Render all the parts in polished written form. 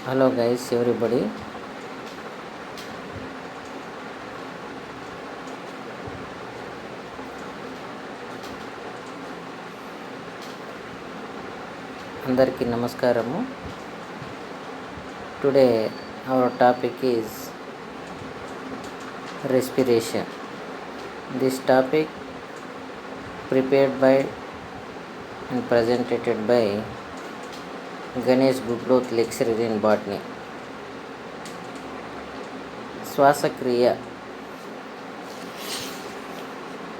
Hello guys, everybody. అందరికీ నమస్కారము. Today our topic is respiration. This topic prepared by and presented by Ganesh Gugloth, lecturer in botany. శ్వాసక్రియ.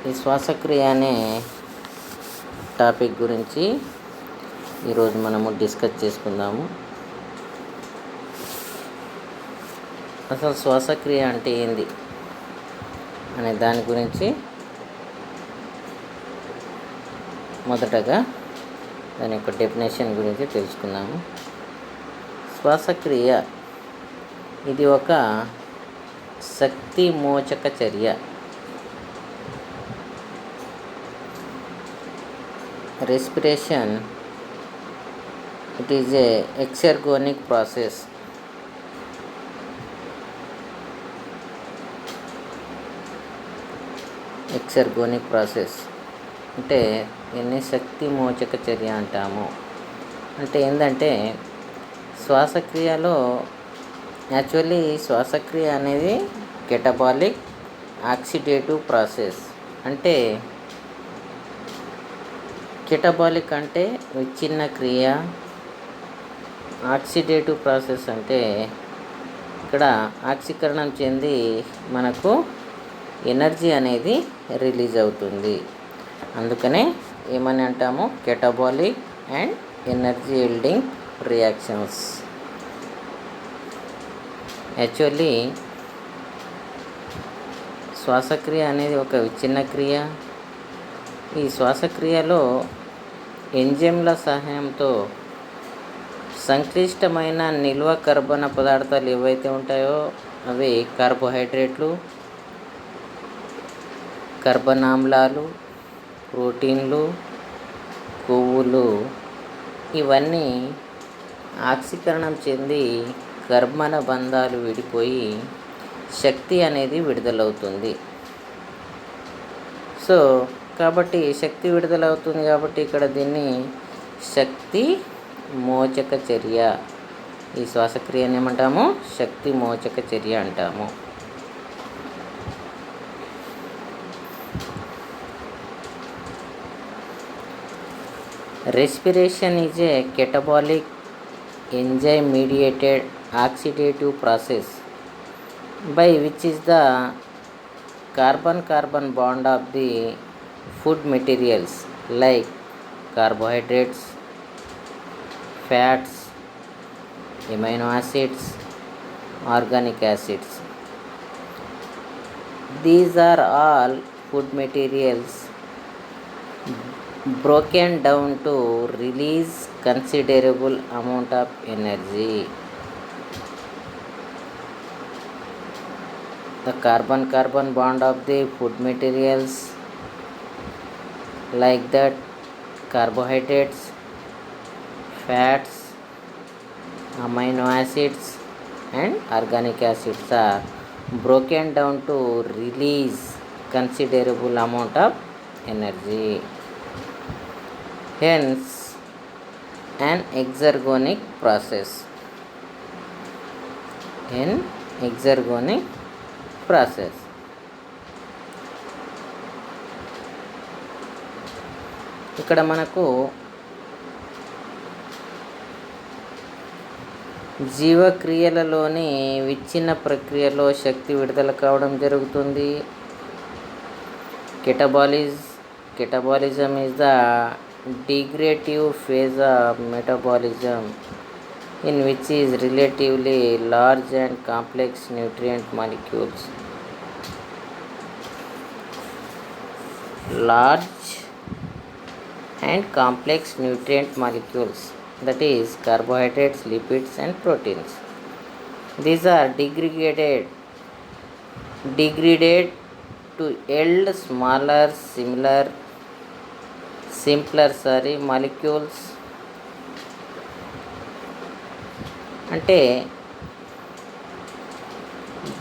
ఈ శ్వాసక్రియ అనే topic గురించి ఈరోజు మనము డిస్కస్ చేసుకుందాము. అసలు శ్వాసక్రియ అంటే ఏంది అనే దాని గురించి మొదటగా దాని యొక్క డెఫినేషన్ గురించి తెలుసుకుందాము. శ్వాసక్రియ ఇది ఒక శక్తి మోచక చర్య. Respiration it is a exergonic process. Exergonic process అంటే దీన్ని శక్తి మోచక చర్య అంటాము. అంటే ఏంటంటే శ్వాసక్రియలో యాక్చువల్లీ శ్వాసక్రియ అనేది కెటబాలిక్ ఆక్సిడేటివ్ ప్రాసెస్. అంటే కెటబాలిక్ అంటే విచ్ఛిన్న క్రియ, ఆక్సిడేటివ్ ప్రాసెస్ అంటే ఇక్కడ ఆక్సీకరణం చెంది మనకు ఎనర్జీ అనేది రిలీజ్ అవుతుంది. అందుకనే ఏమని అంటాము, catabolic and energy yielding reactions. Actually శ్వాసక్రియ అనేది ఒక విచ్ఛిన్న క్రియ. ఈ శ్వాసక్రియలో ఎంజైమ్ల సహాయంతో సంక్లిష్టమైన నిల్వ కర్బన పదార్థాలు ఏవైతే ఉంటాయో అవి కార్బోహైడ్రేట్లు, కర్బనామ్లాలు, ప్రోటీన్లు, కొవ్వులు ఇవన్నీ ఆక్సీకరణం చెంది కర్బన బంధాలు విడిపోయి శక్తి అనేది విడుదలవుతుంది. సో కాబట్టి శక్తి విడుదలవుతుంది కాబట్టి ఇక్కడ దీన్ని శక్తి మోచక చర్య, ఈ శ్వాసక్రియని ఏమంటాము, శక్తి మోచక చర్య అంటాము. Respiration is a catabolic enzyme mediated oxidative process by which is the carbon bond of the food materials like carbohydrates, fats, amino acids, organic acids. These are all food materials broken down to release considerable amount of energy. The carbon bond of the food materials like that carbohydrates, fats, amino acids and organic acids are broken down to release considerable amount of energy. Hence an exergonic process. An exergonic process. ఇక్కడ మనకు జీవక్రియలలోని విచ్ఛిన్న ప్రక్రియలో శక్తి విడుదల కావడం జరుగుతుంది. Catabolism is the degradative phase of metabolism in which is relatively large and complex nutrient molecules. Large and complex nutrient molecules, that is carbohydrates, lipids and proteins. These are degraded to yield smaller simpler molecules అంటే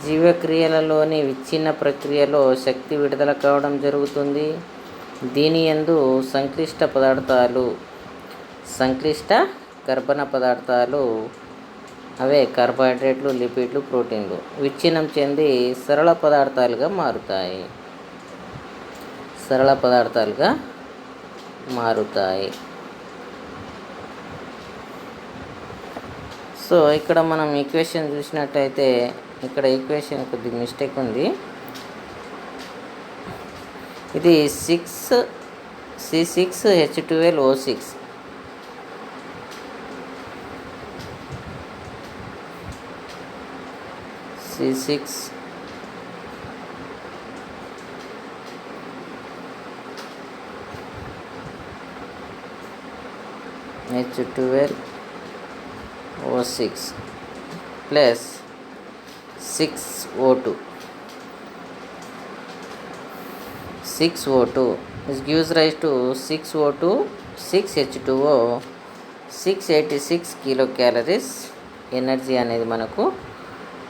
జీవక్రియలలోని విచ్ఛిన్న ప్రక్రియలో శక్తి విడుదల కావడం జరుగుతుంది. దీని యందు సంక్లిష్ట కర్బన పదార్థాలు అవే కార్బోహైడ్రేట్లు, లిపిడ్లు, ప్రోటీన్లు విచ్ఛిన్నం చెంది సరళ పదార్థాలుగా మారుతాయి. సో ఇక్కడ మనం ఈక్వేషన్ చూసినట్టయితే ఇక్కడ ఈక్వేషన్ కొద్దిగా మిస్టేక్ ఉంది. ఇది C6H12O6 H12O6 plus 6O2. This gives rise to 6O2, 6H2O, 686 kilocalories energy అనేది మనకు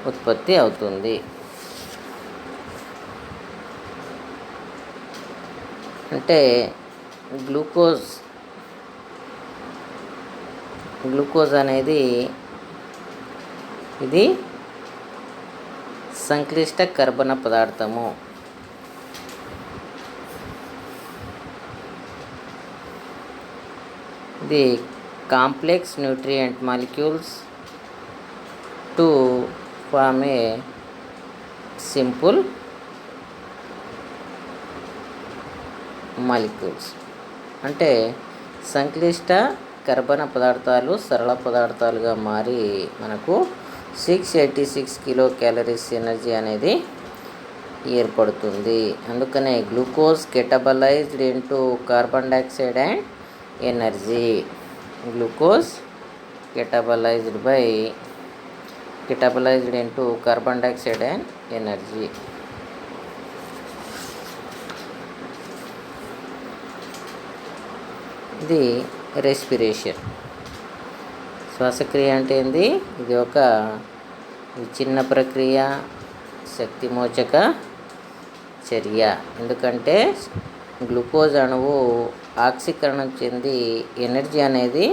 ఉత్పత్తి అవుతుంది. అంటే గ్లూకోజ్ అనేది ఇది సంక్లిష్ట కర్బన పదార్థము. ఇది complex nutrient molecules to form a simple molecules. అంటే సంక్లిష్ట కర్బన పదార్థాలు సరళ పదార్థాలుగా మారి మనకు 686 కిలో క్యాలరీస్ ఎనర్జీ అనేది ఏర్పడుతుంది. అందుకనే glucose catabolized into carbon dioxide and energy. Glucose catabolized into carbon dioxide and energy. ఇది రెస్పిరేషన్. శ్వాసక్రియ అంటే ఏంది? ఇది ఒక విచ్ఛిన్న ప్రక్రియ, శక్తిమోచక చర్య. ఎందుకంటే గ్లూకోజ్ అణువు ఆక్సీకరణం చెంది ఎనర్జీ అనేది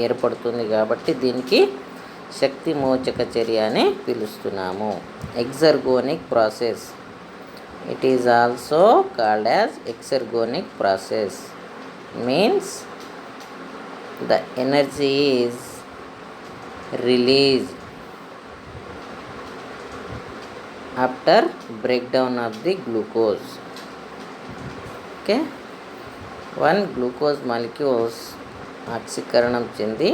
ఏర్పడుతుంది కాబట్టి దీనికి శక్తిమోచక చర్య అని పిలుస్తున్నాము. Exergonic process. It is also called as exergonic process. Means the energy is released after breakdown of the glucose. Okay, one glucose molecules oxykaranam chendi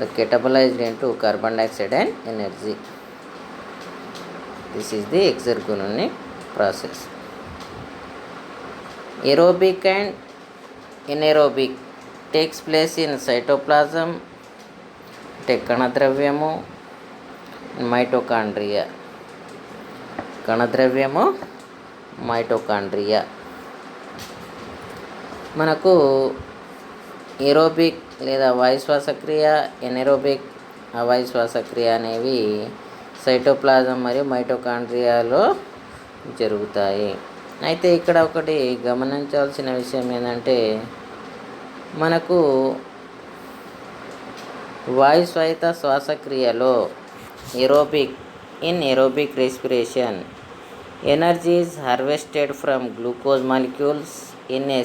the catabolized into carbon dioxide and energy. This is the exergonic process. Aerobic and anaerobic takes place in cytoplasm, అంటే కణద్రవ్యము, mitochondria. మనకు aerobic లేదా వాయు శ్వాసక్రియ, ఎనెరోబిక్ అవాయు శ్వాసక్రియ అనేవి cytoplasm మరియు మైటోకాండ్రియాలో జరుగుతాయి. అయితే ఇక్కడ ఒకటి గమనించాల్సిన విషయం ఏంటంటే మనకు వాయు స్వయిత శ్వాసక్రియలో in aerobic respiration energy is harvested from glucose molecules in a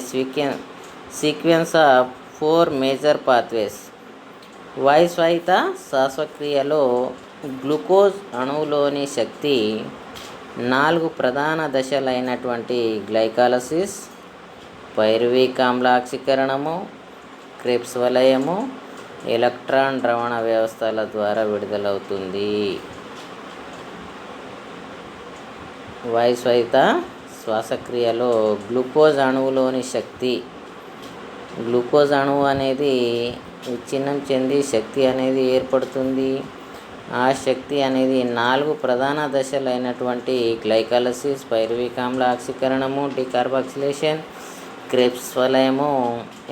sequence of 4 major pathways. వాయు స్వయిత శ్వాసక్రియలో గ్లూకోజ్ అణువులోని శక్తి 4 ప్రధాన దశలైనటువంటి గ్లైకాలసిస్, పైరువిక్ ఆమ్ల ఆక్సీకరణము, క్రెబ్స్ వలయము, ఎలక్ట్రాన్ ద్రవణ వ్యవస్థల ద్వారా విడుదలవుతుంది. వాయు స్వయిత శ్వాసక్రియలో గ్లూకోజ్ అణువులోని శక్తి, గ్లూకోజ్ అణువు అనేది విచ్ఛిన్నం చెంది శక్తి అనేది ఏర్పడుతుంది. ఆ శక్తి అనేది 4 ప్రధాన దశలైనటువంటి గ్లైకాలసిస్, పైరువిక్ ఆమ్ల ఆక్సీకరణము, డీకార్బాక్సిలేషన్, క్రెబ్స్ వలయము,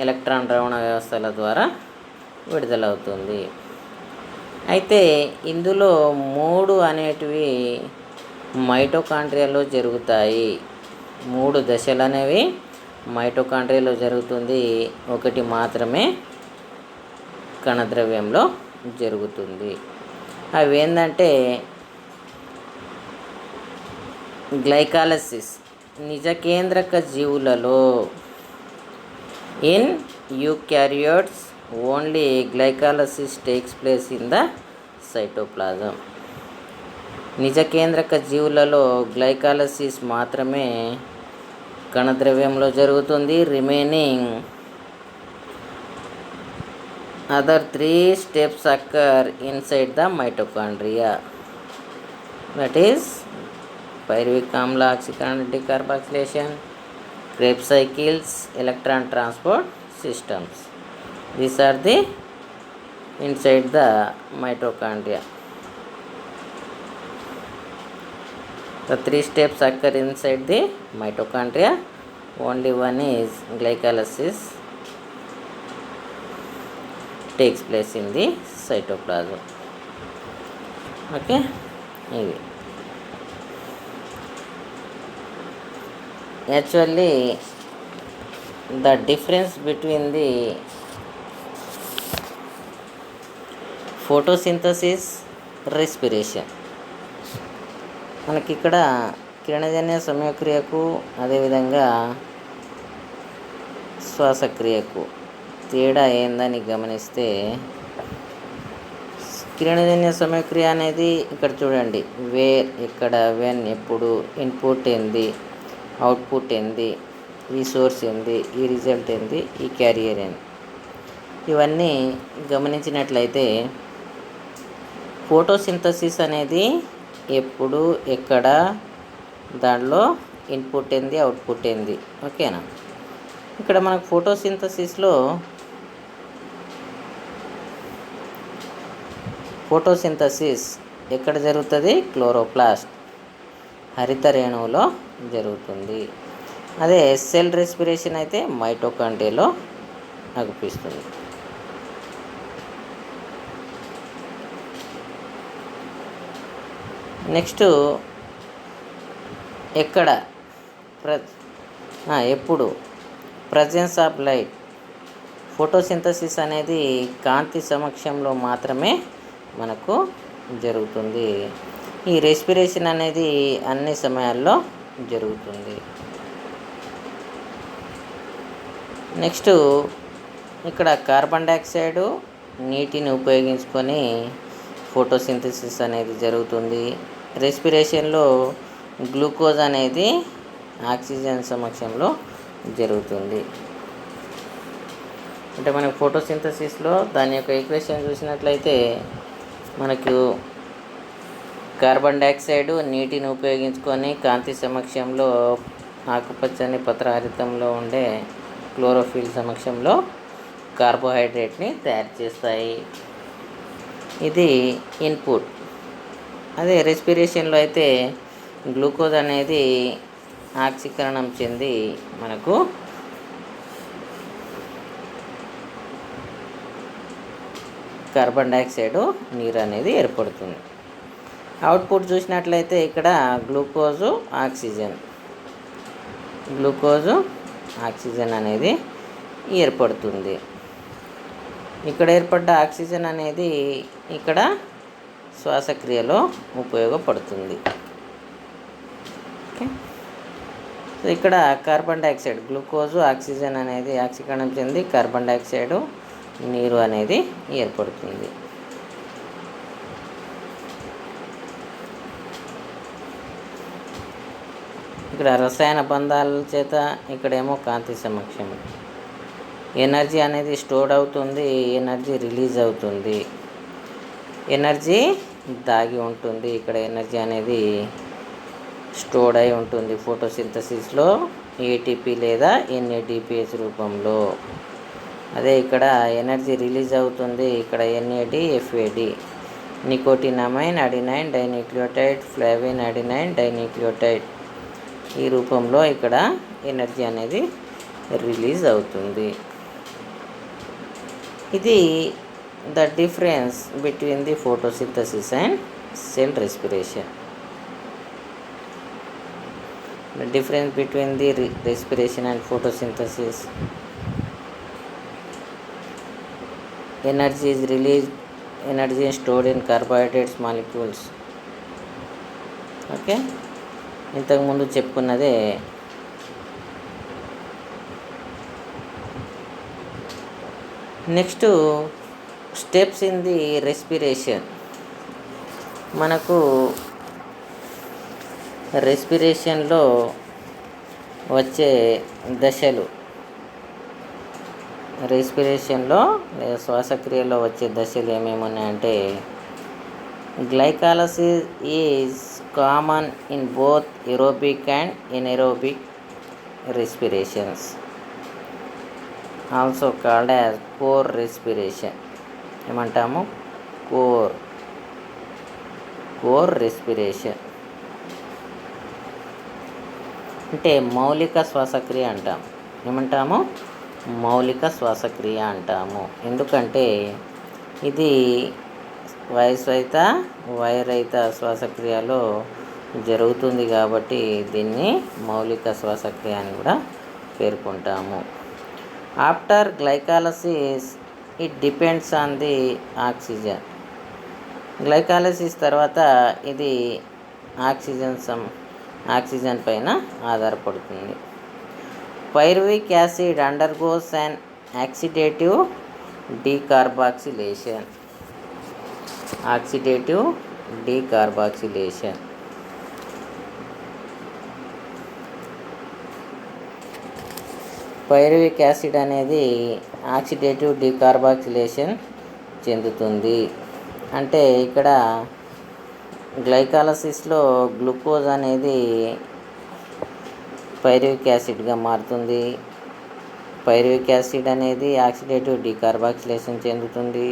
ఎలక్ట్రాన్ ద్రవణ వ్యవస్థల ద్వారా విడుదలవుతుంది. అయితే ఇందులో 3 అనేటివి మైటోకాండ్రియాలో జరుగుతాయి. 3 దశలు అనేవి మైటోకాండ్రియాలో జరుగుతుంది. 1 మాత్రమే కణద్రవ్యంలో జరుగుతుంది. అవి ఏంటంటే గ్లైకాలసిస్ నిజకేంద్రక జీవులలో. In eukaryotes only glycolysis takes place in the cytoplasm. నిజకేంద్రక జీవులలో గ్లైకాలసిస్ మాత్రమే కణద్రవ్యంలో జరుగుతుంది. Remaining other 3 steps occur inside the mitochondria. That is pyruvic amla oxygen decarboxylation, Krebs cycles, electron transport systems. These are the inside the mitochondria. The 3 steps occur inside the mitochondria. Only one is glycolysis takes place in the cytoplasm. Okay, ఇది actually the difference between the photosynthesis, respiration. మనకి ఇక్కడ కిరణజన్య సమయక్రియకు అదేవిధంగా శ్వాసక్రియకు తేడా ఏందని గమనిస్తే, కిరణజన్య సమయక్రియ అనేది ఇక్కడ చూడండి, వేర్, ఇక్కడ, వెన్, ఎప్పుడు, ఇన్పుట్ ఏంది, అవుట్పుట్ ఏంది, ఈ సోర్స్ ఏంది, ఈ రిజల్ట్ ఏంది, ఈ క్యారియర్ ఏంది, ఇవన్నీ గమనించినట్లయితే ఫోటోసింథసిస్ అనేది ఎప్పుడు, ఎక్కడ, దాంట్లో ఇన్పుట్ ఏంది, అవుట్పుట్ ఏంది. ఓకేనా. ఇక్కడ మనకు ఫోటోసింథసిస్లో ఫోటోసింథసిస్ ఎక్కడ జరుగుతుంది? క్లోరోప్లాస్ట్, హరిత రేణువులో జరుగుతుంది. అదే సెల్ రెస్పిరేషన్ అయితే మైటోకాండ్రియాలో అగుపిస్తుంది. నెక్స్ట్ ఎక్కడ ఎప్పుడు ప్రజెన్స్ ఆఫ్ లైట్. ఫోటోసింథసిస్ అనేది కాంతి సమక్షంలో మాత్రమే మనకు జరుగుతుంది. ఈ రెస్పిరేషన్ అనేది అన్ని సమయాల్లో జరుగుతుంది. నెక్స్ట్ ఇక్కడ కార్బన్ డైఆక్సైడ్, నీటిని ఉపయోగించుకొని ఫోటోసింథసిస్ అనేది జరుగుతుంది. రెస్పిరేషన్లో గ్లూకోజ్ అనేది ఆక్సిజన్ సమక్షంలో జరుగుతుంది. అంటే మనకు ఫోటోసింథసిస్లో దాని యొక్క ఈక్వేషన్ చూసినట్లయితే మనకు కార్బన్ డైఆక్సైడ్ నీటిని ఉపయోగించుకొని కాంతి సమక్షంలో ఆకుపచ్చని పత్రహరితంలో ఉండే క్లోరోఫిల్ సమక్షంలో కార్బోహైడ్రేట్ని తయారు చేస్తాయి. ఇది ఇన్పుట్. అదే రెస్పిరేషన్లో అయితే గ్లూకోజ్ అనేది ఆక్సీకరణం చెంది మనకు కార్బన్ డైఆక్సైడ్, నీరు అనేది ఏర్పడుతుంది. అవుట్పుట్ చూసినట్లయితే ఇక్కడ గ్లూకోజు, ఆక్సిజన్ అనేది ఏర్పడుతుంది. ఇక్కడ ఏర్పడ్డ ఆక్సిజన్ అనేది ఇక్కడ శ్వాసక్రియలో ఉపయోగపడుతుంది. ఓకే. సో ఇక్కడ కార్బన్ డైఆక్సైడ్, గ్లూకోజు, ఆక్సిజన్ అనేది ఆక్సీకరణం చెంది కార్బన్ డైఆక్సైడ్, నీరు అనేది ఏర్పడుతుంది. ఇక్కడ రసాయన బంధాల చేత, ఇక్కడేమో కాంతి సమక్షం. ఎనర్జీ అనేది స్టోర్ అవుతుంది, ఎనర్జీ రిలీజ్ అవుతుంది. ఎనర్జీ దాగి ఉంటుంది, ఇక్కడ ఎనర్జీ అనేది స్టోర్డ్ అయి ఉంటుంది ఫోటోసింథసిస్లో ఏటీపీ లేదా ఎన్ఏడిపిహెచ్ రూపంలో. అదే ఇక్కడ ఎనర్జీ రిలీజ్ అవుతుంది, ఇక్కడ NAD, FAD, nicotinamide, adenine dinucleotide, flavin adenine dinucleotide, ఈ రూపంలో ఇక్కడ ఎనర్జీ అనేది రిలీజ్ అవుతుంది. ఇది the difference between the photosynthesis and cell respiration. The difference between the respiration and photosynthesis. Energy is released, energy is stored in carbohydrates molecules. Okay, ఇంతకుముందు చెప్పుకున్నదే. Next steps in the respiration. మనకు రెస్పిరేషన్లో వచ్చే దశలు, రెస్పిరేషన్లో లేదా శ్వాసక్రియలో వచ్చే దశలు ఏమేమి ఉన్నాయంటే, glycolysis is common in both aerobic and anaerobic respirations, also called as core respiration. ఏమంటాము? కోర్ రెస్పిరేషన్ అంటే మౌలిక శ్వాసక్రియ అంటాం. ఏమంటాము? మౌలిక శ్వాసక్రియ అంటాము. ఎందుకంటే ఇది వాయురహిత వాయురహిత శ్వాసక్రియలో జరుగుతుంది కాబట్టి దీన్ని మౌలిక శ్వాసక్రియ అని కూడా పేర్కొంటాము. After glycolysis it depends on the oxygen. Glycolysis తర్వాత ఇది ఆక్సిజన్ పైన ఆధారపడుతుంది. Pyruvic acid undergoes an oxidative decarboxylation. Pyruvic acid అనేది ఆక్సిడేటివ్ డీకార్బాక్సిలేషన్ చెందుతుంది. అంటే ఇక్కడ గ్లైకాలసిస్లో గ్లూకోజ్ అనేది పైరువిక్ యాసిడ్గా మారుతుంది. పైరువిక్ యాసిడ్ అనేది ఆక్సిడేటివ్ డీకార్బాక్సిలేషన్ చెందుతుంది.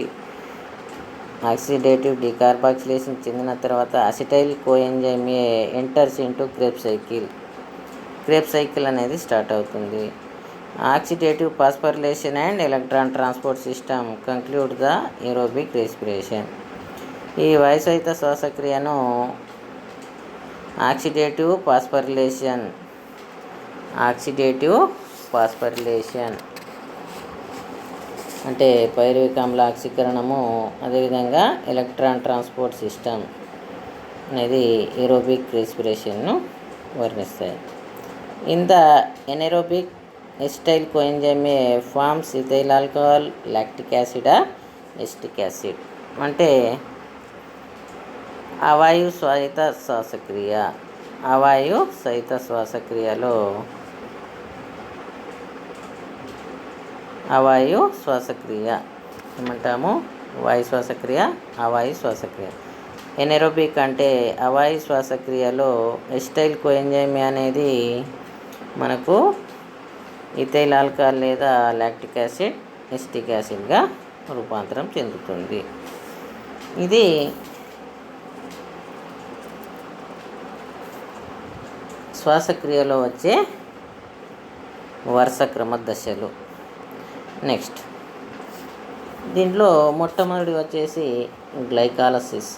ఆక్సిడేటివ్ డీకార్బాక్సిలేషన్ చెందిన తర్వాత acetyl coenzyme A enters into Krebs cycle అనేది స్టార్ట్ అవుతుంది. Oxidative phosphorylation and electron transport system conclude the aerobic respiration. ఈ వాయురహిత శ్వాసక్రియను ఆక్సిడేటివ్ ఫాస్ఫోరిలేషన్ అంటే పైరువిక్ ఆమ్ల ఆక్సీకరణము, అదేవిధంగా ఎలక్ట్రాన్ ట్రాన్స్పోర్ట్ సిస్టమ్ అనేది ఏరోబిక్ రెస్పిరేషన్ను వర్ణిస్తాయి. In the anaerobic acetyl coenzyme forms ethyl alcohol, lactic acid, acetic acid. అంటే అవాయు సహిత శ్వాసక్రియలో అవాయు శ్వాసక్రియ ఏమంటాము? వాయు శ్వాసక్రియ, అవాయు శ్వాసక్రియ. ఎనెరోబిక్ అంటే అవాయు శ్వాసక్రియలో ఎసిటైల్ కోఎంజైమ్ అనేది మనకు ఇథైల్ ఆల్కహాల్ లేదా లాక్టిక్ యాసిడ్, ఎస్టిక్ యాసిడ్గా రూపాంతరం చెందుతుంది. ఇది శ్వాసక్రియలో వచ్చే వరుస క్రమ దశలు. నెక్స్ట్ దీంట్లో మొట్టమొదటి వచ్చేసి గ్లైకాలసిస్.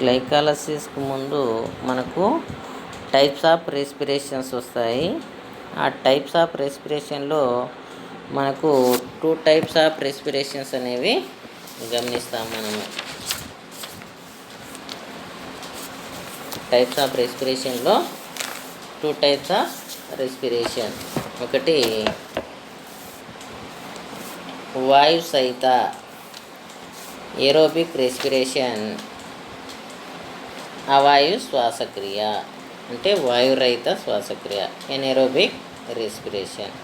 గ్లైకాలసిస్కు ముందు మనకు టైప్స్ ఆఫ్ రెస్పిరేషన్స్ వస్తాయి. ఆ టైప్స్ ఆఫ్ రెస్పిరేషన్లో మనకు 2 టైప్స్ ఆఫ్ రెస్పిరేషన్స్ అనేవి గమనిస్తాం మనము. టైప్స్ ఆఫ్ రెస్పిరేషన్లో 2 టైప్స్ ఆఫ్ రెస్పిరేషన్. ఒకటి వాయు సహిత ఏరోబిక్ రెస్పిరేషన్, అవాయు శ్వాసక్రియ అంటే వాయురహిత శ్వాసక్రియ, ఎనెరోబిక్ రెస్పిరేషన్.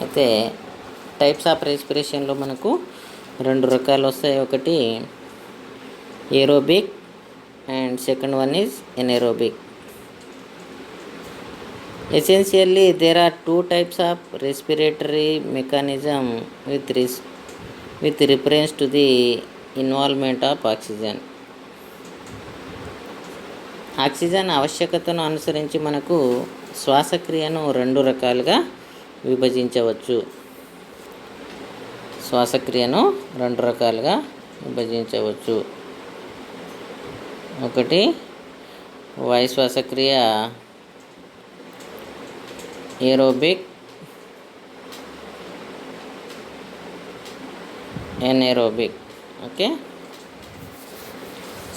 అయితే టైప్స్ ఆఫ్ రెస్పిరేషన్లో మనకు 2 రకాలు వస్తాయి. ఒకటి aerobic and second one is anaerobic. Essentially, there are 2 types of respiratory mechanism with reference to the involvement of oxygen. Oxygen ఆవశ్యకతను అనుసరించి మనకు శ్వాసక్రియను 2 రకాలుగా విభజించవచ్చు. శ్వాసక్రియను 2 రకాలుగా విభజించవచ్చు. ఒకటి వాయు శ్వాసక్రియ ఏరోబిక్, ఎనెరోబిక్. ఓకే,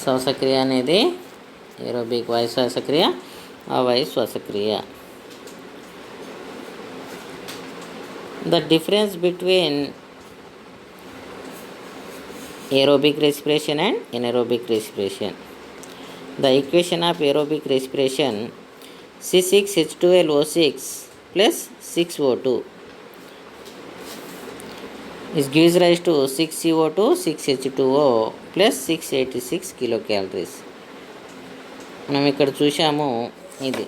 శ్వాసక్రియ అనేది ఏరోబిక్ వాయు శ్వాసక్రియ, అవాయు శ్వాసక్రియ. The difference between aerobic respiration and anaerobic respiration. The equation of aerobic respiration C6H12O6 plus 6O2 is gives rise to 6CO2 6H2O plus 686 kilocalories. మనం ఇక్కడ చూసాము ఇది.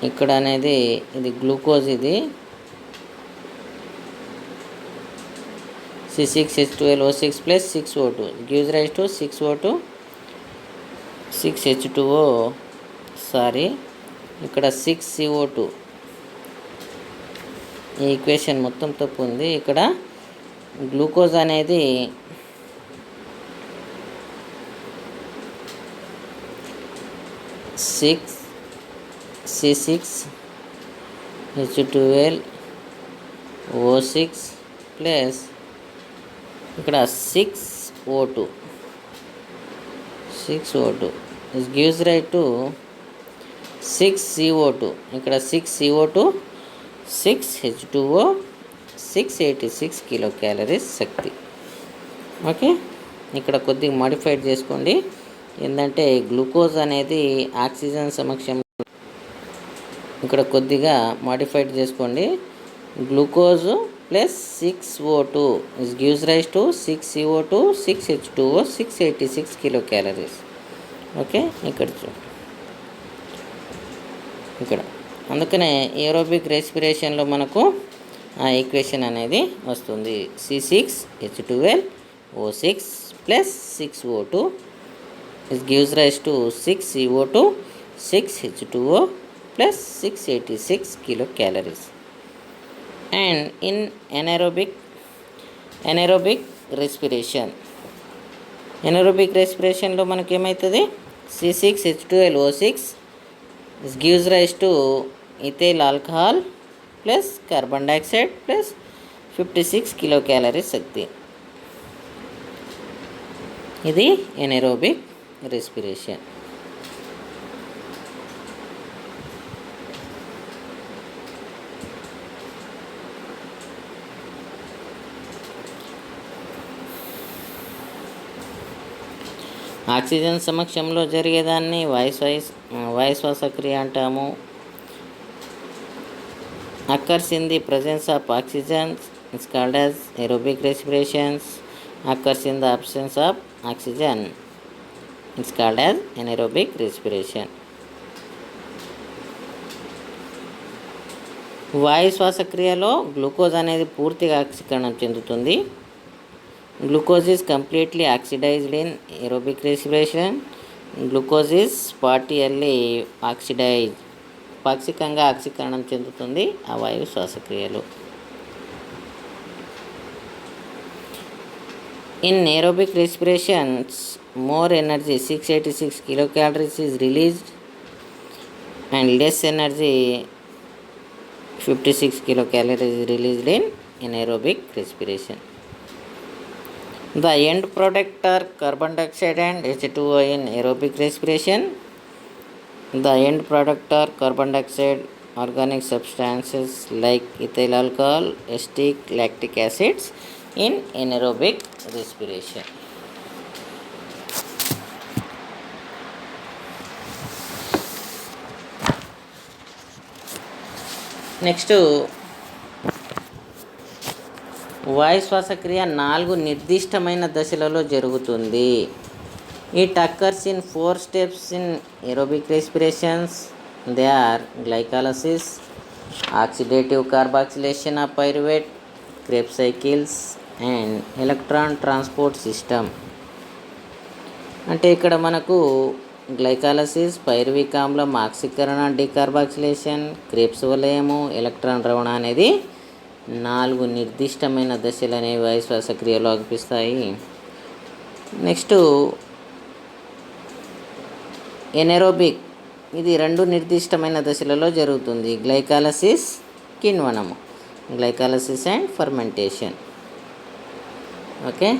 ఇక్కడ అనేది ఇది గ్లూకోజ్, ఇది C6H12O6 plus 6O2 gives rise to 6O2 6H2O. Sorry, ఇక్కడ 6CO2. ఈ ఈక్వేషన్ మొత్తం తప్పు ఉంది. ఇక్కడ గ్లూకోజ్ అనేది C6H12O6 ప్లస్ ఇక్కడ 6O2 this gives rise to 6CO2. ఇక్కడ 6CO2 6H2O 686 కిలో క్యాలరీస్ శక్తి. ఓకే, ఇక్కడ కొద్దిగా మాడిఫైడ్ చేసుకోండి. ఏంటంటే గ్లూకోజ్ అనేది ఆక్సిజన్ సమక్షంలో, ఇక్కడ కొద్దిగా మాడిఫైడ్ చేసుకోండి. Glucose plus 6O2 is gives rise to 6CO2 6H2O 686 kilo calories. Okay, ఇక్కడ అందుకనే ఏరోబిక్ రెస్పిరేషన్లో మనకు ఆ ఈక్వేషన్ అనేది వస్తుంది. C6H12O6 plus 6O2 is gives rise to 6CO2 6H2O plus 686 kilocalories. And in anaerobic respiration లో మనకి ఏమవుతుంది? C6H12O6 gives rise to ethyl alcohol plus carbon dioxide plus 56 kilocalories శక్తి. ఇది anaerobic respiration. ఆక్సిజన్ సమక్షంలో జరిగేదాన్ని వాయు శ్వాసక్రియ అంటాము. Occurs in the presence of oxygen it's called as aerobic respirations. Occurs in the absence of oxygen it's called as anaerobic respiration. వాయు శ్వాసక్రియలో glucose అనేది పూర్తిగా ఆక్సీకరణం చెందుతుంది. Glucose is completely oxidized in aerobic respiration. Glucose is partially oxidized. పాక్షికంగా ఆక్సీకరణం చెందుతుంది ఆ వాయు శ్వాసక్రియలో. In aerobic respirations, more energy 686 kilocalories is released and less energy 56 kilocalories is released in anaerobic respiration. The end product are carbon dioxide and H2O in aerobic respiration. The end product are carbon dioxide organic substances like ethyl alcohol, acetic, lactic acids in anaerobic respiration. Next వాయు శ్వాసక్రియ 4 నిర్దిష్టమైన దశలలో జరుగుతుంది. It occurs in 4 steps in aerobic respirations. They are glycolysis, oxidative carboxylation of pyruvate, Krebs cycles and electron transport system. అంటే ఇక్కడ మనకు glycolysis, pyruvic ఆమ్లం, ఆక్సీకరణ, డీకార్బాక్సిలేషన్, క్రెబ్స్ వలయము, ఎలక్ట్రాన్ రవాణా అనేది 4 నిర్దిష్టమైన దశలు అనేవి వాయు శ్వాసక్రియలో అనిపిస్తాయి. నెక్స్ట్ ఎనెరోబిక్, ఇది 2 నిర్దిష్టమైన దశలలో జరుగుతుంది. గ్లైకాలసిస్, కిణ్వనము, గ్లైకాలసిస్ అండ్ ఫర్మెంటేషన్. ఓకే,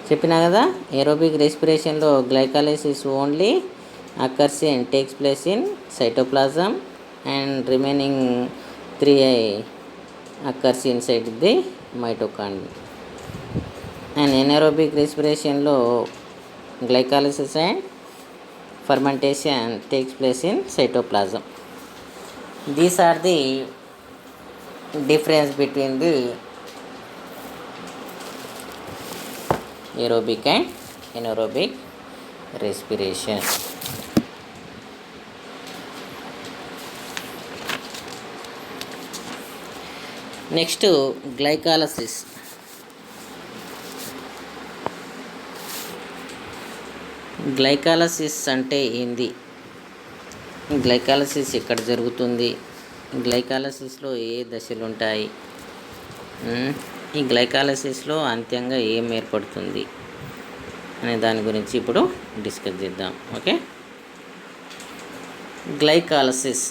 చెప్పినా కదా. ఏరోబిక్ రెస్పిరేషన్లో glycolysis only occurs in takes place in cytoplasm and remaining 3 occurs inside the mitochondria. And anaerobic రెస్పిరేషన్లో glycolysis and fermentation takes place in cytoplasm. These are the difference between the aerobic and anaerobic respiration. Next glycolysis. Glycolysis అంటే ఏంది, glycolysis ఎక్కడ జరుగుతుంది, గ్లైకాలసిస్లో ఏ దశలు ఉంటాయి, ఈ గ్లైకాలసిస్లో అంత్యంగా ఏం ఏర్పడుతుంది అనే దాని గురించి ఇప్పుడు డిస్కస్ చేద్దాం. Okay, glycolysis.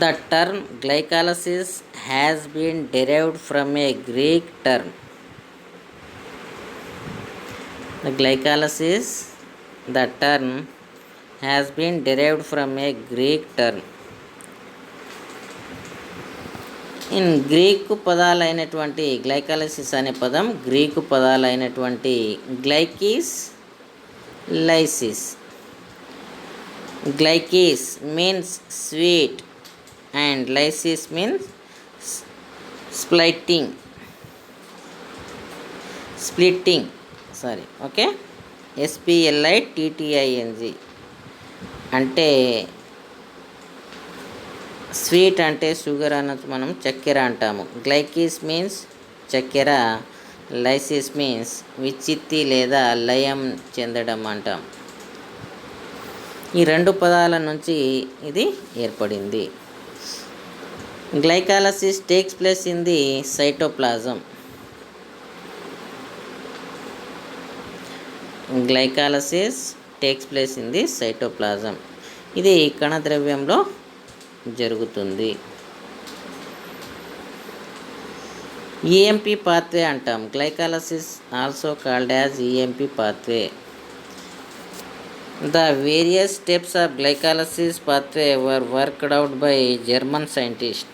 The term glycolysis has been derived from a Greek term. The glycolysis, the term has been derived from a Greek term. In Greek పదాలైనటువంటి గ్లైకాలసిస్ అనే పదం గ్రీకు పదాలైనటువంటి glykys, lysis. Glykys means sweet and lysis means splitting. Okay, SPLITTING అంటే sweet అంటే sugar అన్నది మనం చక్కెర అంటాము. గ్లైకీస్ మీన్స్ చక్కెర, లైసిస్ మీన్స్ విచ్చిత్తి లేదా లయం చెందడం అంటాం. ఈ 2 పదాల నుంచి ఇది ఏర్పడింది. Glycolysis takes place in the cytoplasm. Glycolysis takes place in the cytoplasm. ఇది కణద్రవ్యంలో జరుగుతుంది. ఈఎంపి పాత్వే అంటాం. Glycolysis also called as EMP pathway. The various steps of glycolysis pathway were worked out by German scientist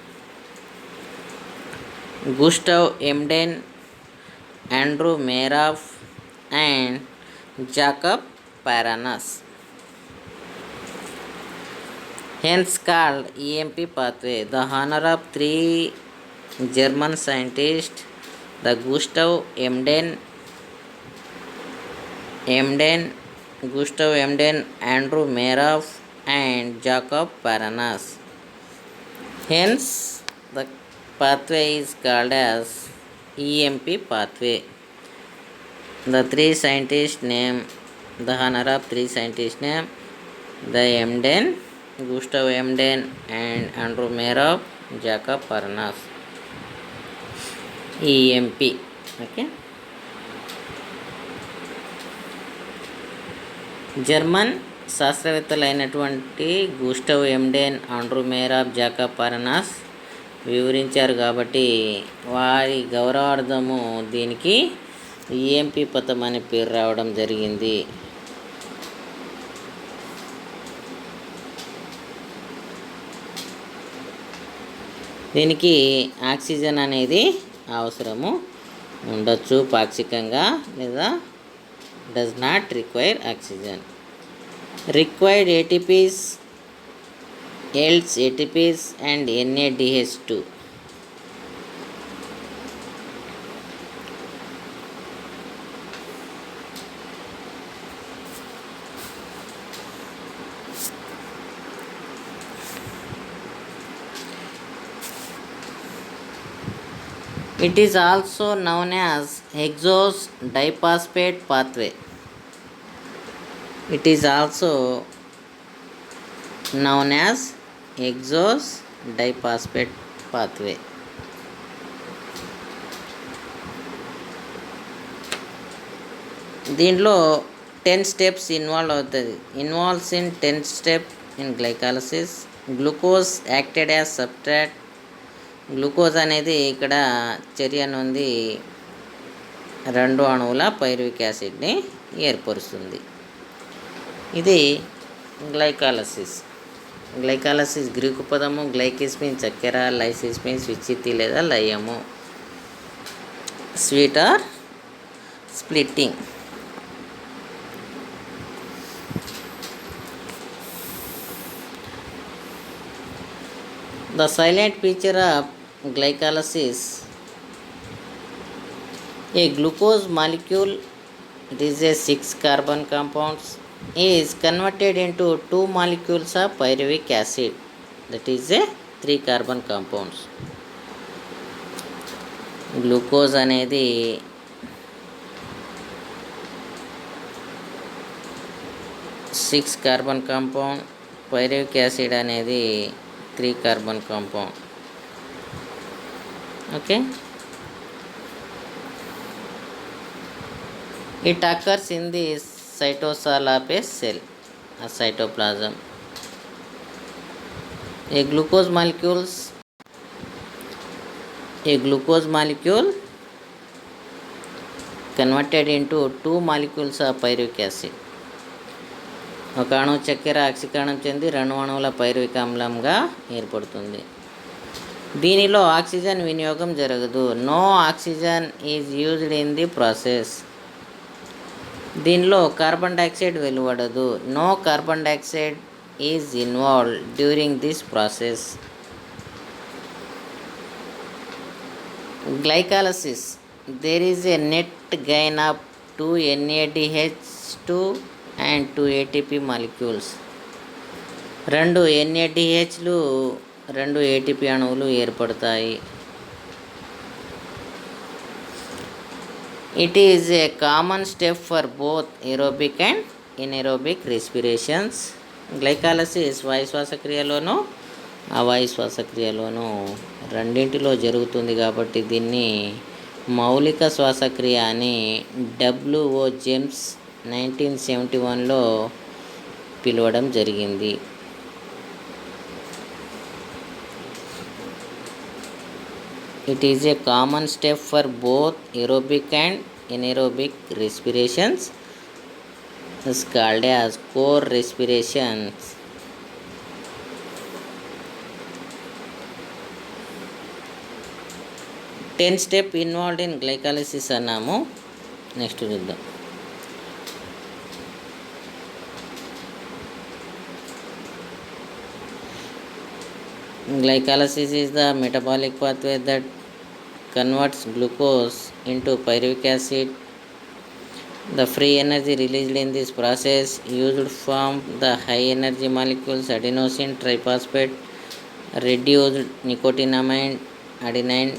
Gustav Embden, Andrew Meyerhof and Jacob Parnas. Hence called EMP pathway. The honor of 3 German scientists, the Gustav Emden, Andrew Meroff, and Jacob Paranas. Hence, the pathway is called as EMP pathway. The 3 scientists name, the honor of 3 scientists name, the Emden, Gustav Emden and Andrew Meroff, Jacob Paranas. EMP. Okay, German శాస్త్రవేత్తలైనటువంటి Gustav Embden, Andrew Meyerhof, Jacob Parnas వివరించారు కాబట్టి వారి గౌరవార్థము దీనికి EMP పథం అనే పేరు రావడం జరిగింది. దీనికి ఆక్సిజన్ అనేది అవసరము ఉండొచ్చు పాక్షికంగా, లేదా does not require oxygen. Required ATPs, else ATPs and NADH2. It is also known as hexose diphosphate pathway. It is also known as hexose diphosphate pathway. దీంట్లో 10 steps involves in 10 step in glycolysis. Glucose acted as substrate. Glucose అనేది ఇక్కడ చర్య నుండి 2 అణువుల pyruvic యాసిడ్ని ఏర్పరుస్తుంది. ఇది glycolysis. Glycolysis Greek పదము. Glykys means చక్కెర, లైసిస్ మీన్స్ విచ్చిత్తి లేదా లయము, sweet or splitting. The silent feature of glycolysis, a glucose molecule, it is a 6 carbon compounds, is converted into 2 molecules of pyruvic acid, that is a 3 carbon compounds. Glucose అనేది six carbon compound, pyruvic acid అనేది 3 carbon compound. Okay, it occurs in the cytosol of a cell, a cytoplasm. A glucose molecule converted into 2 molecules of pyruvic acid. ఒక అణువు చక్కెర ఆక్సీకరణం చెంది 2 అణువుల పైరువిక ఆమ్లంగా ఏర్పడుతుంది. దీనిలో ఆక్సిజన్ వినియోగం జరగదు. No oxygen is used in the process. దీనిలో కార్బన్ డైఆక్సైడ్ వెలువడదు. No carbon dioxide is involved during this process. Glycolysis, there is a net gain of 2 NADH2 and 2 ATP molecules. 2 NADHలు 2 ATP అణువులు ఏర్పడతాయి. It is a common step for both aerobic and anaerobic respirations. Glycolysis వాయు శ్వాసక్రియలోనూ అవాయు శ్వాసక్రియలోనూ రెండింటిలో జరుగుతుంది కాబట్టి దీన్ని మౌలిక శ్వాసక్రియ అని WHO జేమ్స్ 1971లో పిలవడం జరిగింది. It is a common step for both aerobic and anaerobic respirations. It's called as core respirations. Ten step involved in glycolysis అన్నాము. నెక్స్ట్ చూద్దాం. Glycolysis is the metabolic pathway that converts glucose into pyruvic acid. The free energy released in this process used from the high energy molecules adenosine triphosphate, reduced nicotinamide adenine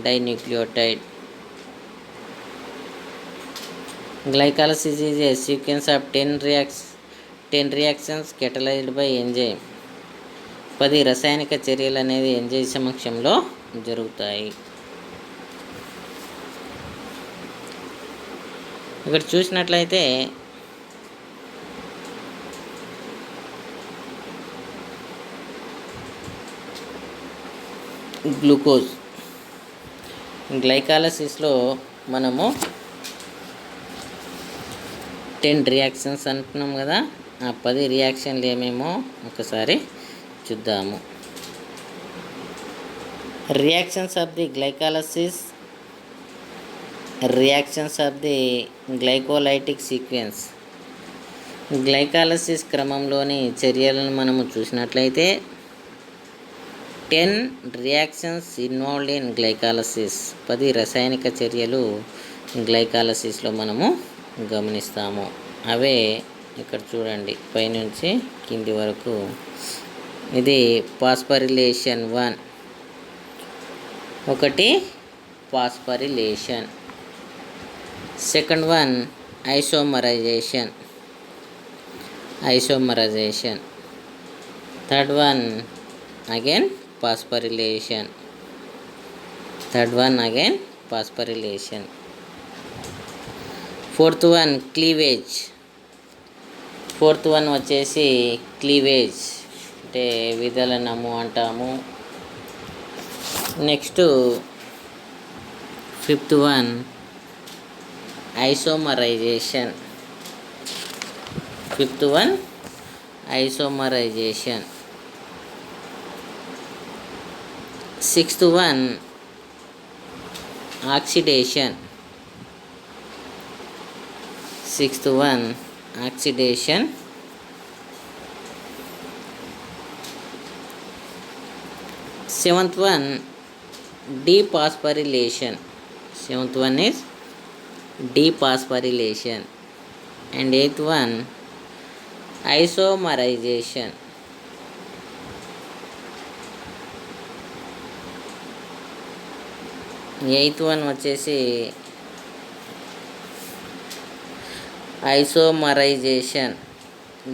dinucleotide. Glycolysis is a sequence of 10 reactions catalyzed by enzyme. 10 రసాయనిక చర్యలు అనేవి enzyme సమక్షంలో జరుగుతాయి. ఇక్కడ చూసినట్లయితే glucose గ్లైకాలసిస్లో మనము 10 reactions అంటున్నాం కదా, ఆ 10 రియాక్షన్లు ఏమేమో ఒకసారి చూద్దాము. Reactions of the glycolysis, reactions of the glycolytic sequence. Glycolysis క్రమంలోని చర్యలను మనము చూసినట్లయితే 10 రియాక్షన్స్ ఇన్వాల్వ్డ్ ఇన్ గ్లైకాలసిస్, 10 రసాయనిక చర్యలు గ్లైకాలసిస్లో మనము గమనిస్తాము. అవే ఇక్కడ చూడండి, పైనుంచి కింది వరకు. ఇది ఫాస్ఫరిలేషన్ 1, ఒకటి phosphorylation. Second one isomerization. Third one again phosphorylation. Fourth one cleavage. వచ్చేసి క్లీవేజ్ అంటే విదలనము అంటాము. Next fifth one isomerization. Sixth one oxidation. Seventh one dephosphorylation. is dephosphorylation. And eighth one isomerization. వచ్చేసి ఐసోమరైజేషన్,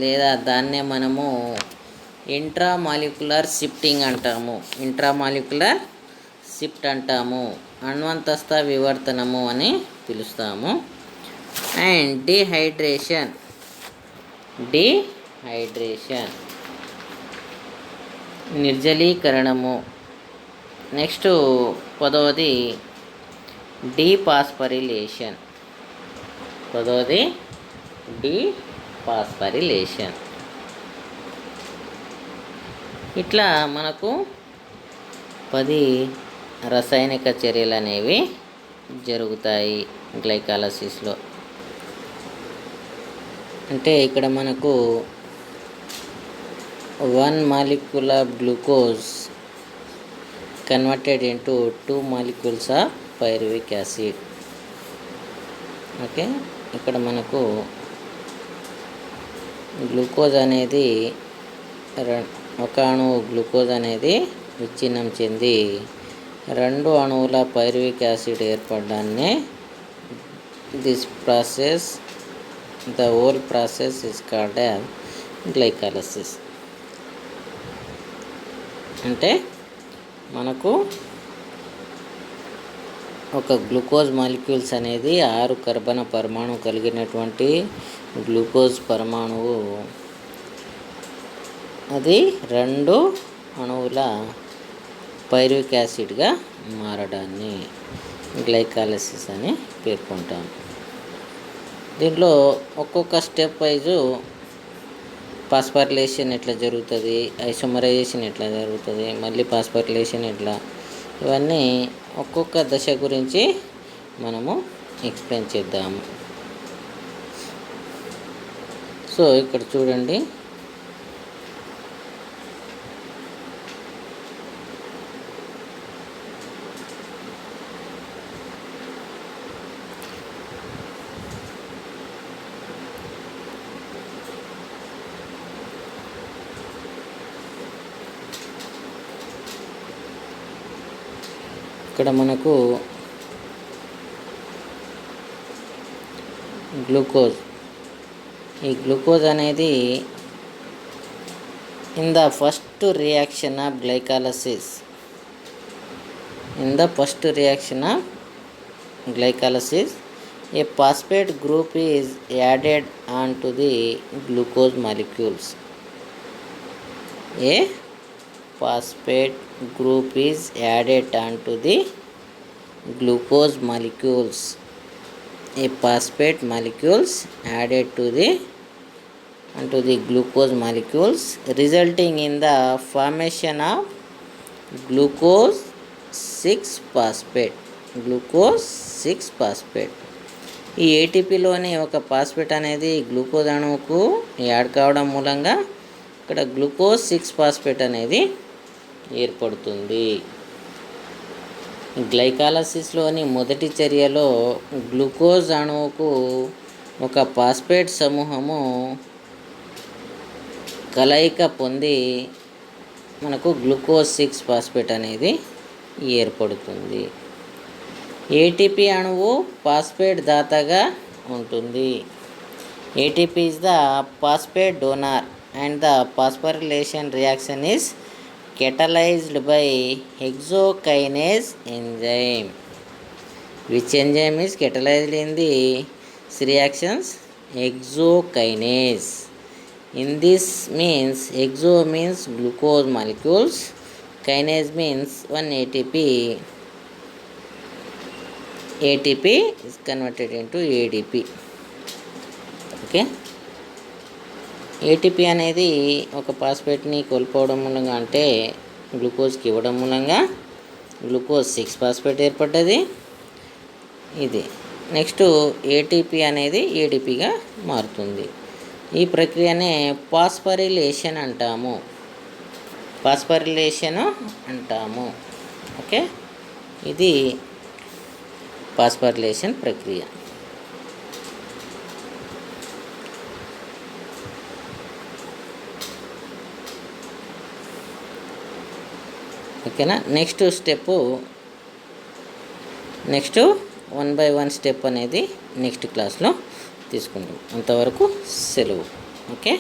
లేదా దాన్నే మనము ఇంట్రామాలిక్యులర్ షిఫ్టింగ్ అంటాము. అణ్వంతస్థ వివర్తనము అని పిలుస్తాము. And dehydration. నిర్జలీకరణము. నెక్స్ట్ 10వది డీఫాస్ఫరిలేషన్. ఇట్లా మనకు 10 రసాయనిక చర్యలు అనేవి జరుగుతాయి గ్లైకాలసిస్లో. అంటే ఇక్కడ మనకు 1 molecule of glucose converted into 2 molecules of pyruvic acid. Okay, ఇక్కడ మనకు గ్లూకోజ్ అనేది ఒక అణువు గ్లూకోజ్ అనేది విచ్ఛిన్నం చెంది 2 అణువుల పైరువిక్ యాసిడ్ ఏర్పడడాన్నే the whole process is called as glycolysis. అంటే మనకు ఒక గ్లూకోజ్ మాలిక్యూల్స్ అనేది 6 కర్బన పరమాణువు కలిగినటువంటి గ్లూకోజ్ పరమాణువు అది 2 అణువుల పైరువిక్ యాసిడ్గా మారడాన్ని గ్లైకాలసిస్ అని పేర్కొంటాం. దీంట్లో ఒక్కొక్క స్టెప్ వైజు ఫాస్ఫరిలేషన్ ఎట్లా జరుగుతుంది, ఐసోమరైజేషన్ ఎట్లా జరుగుతుంది, మళ్ళీ ఫాస్ఫరిలేషన్ ఎట్లా, ఇవన్నీ ఒక్కొక్క దశ గురించి మనము ఎక్స్ప్లెయిన్ చేద్దాము. సో ఇక్కడ చూడండి, ఇక్కడ మనకు గ్లూకోజ్, ఈ గ్లూకోజ్ అనేది in the first reaction of glycolysis A phosphate group is added on to the glucose molecules. A phosphate group is added onto the glucose molecules a phosphate molecules added to the glucose molecules, resulting in the formation of glucose 6 phosphate. Glucose 6 phosphate. ఈ ఏటీపీలోని ఒక phosphate అనేది glucose అణువుకు add కావడం మూలంగా ఇక్కడ glucose 6 phosphate అనేది ఏర్పడుతుంది. గ్లైకాలసిస్లోని మొదటి చర్యలో గ్లూకోజ్ అణువుకు ఒక ఫాస్ఫేట్ సమూహము కలయిక పొంది మనకు గ్లూకోజ్ 6 ఫాస్ఫేట్ అనేది ఏర్పడుతుంది. ఏటీపీ అణువు ఫాస్ఫేట్ దాతగా ఉంటుంది. ATP is the phosphate donor and the phosphorylation reaction is catalyzed by hexokinase enzyme. Which enzyme is catalyzed in these reactions? Hexokinase. In this means hexo means glucose molecules, kinase means one ATP. ATP is converted into ADP. Okay. ATP అనేది ఒక ఫాస్ఫేట్ని కోల్పోవడం మూలంగా అంటే గ్లూకోజ్కి ఇవ్వడం మూలంగా glucose 6 phosphate ఏర్పడ్డది. ఇది next ATP అనేది ఏడీపీగా మారుతుంది. ఈ ప్రక్రియనే ఫాస్ఫోరిలేషన్ అంటాము. ఓకే, ఇది ఫాస్ఫోరిలేషన్ ప్రక్రియ. ఓకేనా. నెక్స్ట్ 1 by 1 స్టెప్ అనేది నెక్స్ట్ క్లాస్లో తీసుకుంటాం. అంతవరకు సెలవు. ఓకే.